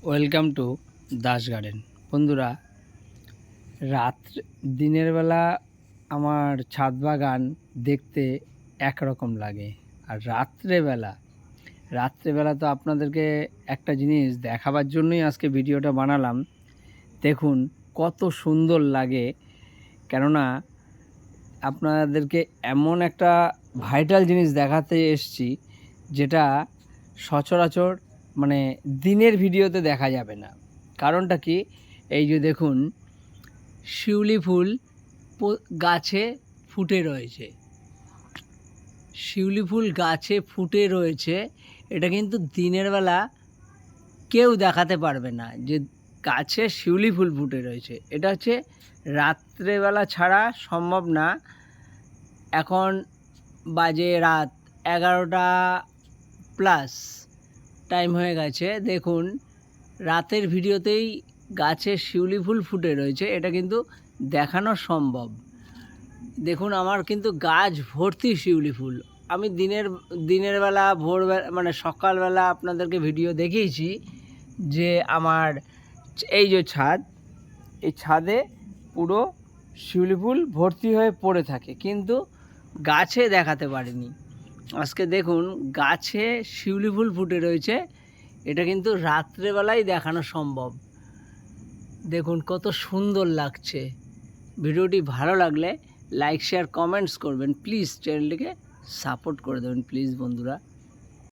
Welcome to Das garden. বন্ধুরা, দিনের বেলা আমার ছাদ বাগান দেখতে একরকম লাগে, আর রাত্রেবেলা তো আপনাদেরকে একটা জিনিস দেখাবার জন্যই আজকে ভিডিওটা বানালাম। দেখুন কত সুন্দর লাগে, কেননা আপনাদেরকে এমন একটা ভাইটাল জিনিস দেখাতে এসছি যেটা সচরাচর দিনের ভিডিওতে দেখা যাবে না। কারণটা কি? এই যে দেখুন, শিউলি ফুল গাছে ফুটে রয়েছে। শিউলি ফুল গাছে ফুটে রয়েছে, এটা কিন্তু দিনের বেলা কেউ দেখাতে পারবে না যে গাছে শিউলি ফুল ফুটে রয়েছে। এটা হচ্ছে রাত্রেবেলা ছাড়া সম্ভব না। এখন বাজে রাত 11টা প্লাস টাইম হয়ে গেছে। দেখুন, রাতের ভিডিওতেই গাছে শিউলি ফুল ফুটে রয়েছে, এটা কিন্তু দেখানো সম্ভব। দেখুন, আমার কিন্তু গাছ ভর্তি শিউলি ফুল। আমি দিনের বেলা ভোরবেলা সকালবেলা আপনাদেরকে ভিডিও দেখিয়েছি যে আমার এই যে ছাদ, এই ছাদে পুরো শিউলি ফুল ভর্তি হয়ে পড়ে থাকে, কিন্তু গাছে দেখাতে পারিনি। আজকে দেখুন, গাছে শিউলি ফুল ফুটে রয়েছে, এটা কিন্তু রাত্রেবেলায় দেখানো সম্ভব। দেখুন কত সুন্দর লাগছে। ভিডিওটি ভালো লাগলে লাইক, শেয়ার, কমেন্টস করবেন। প্লিজ চ্যানেলটিকে সাপোর্ট করে দেবেন প্লিজ বন্ধুরা।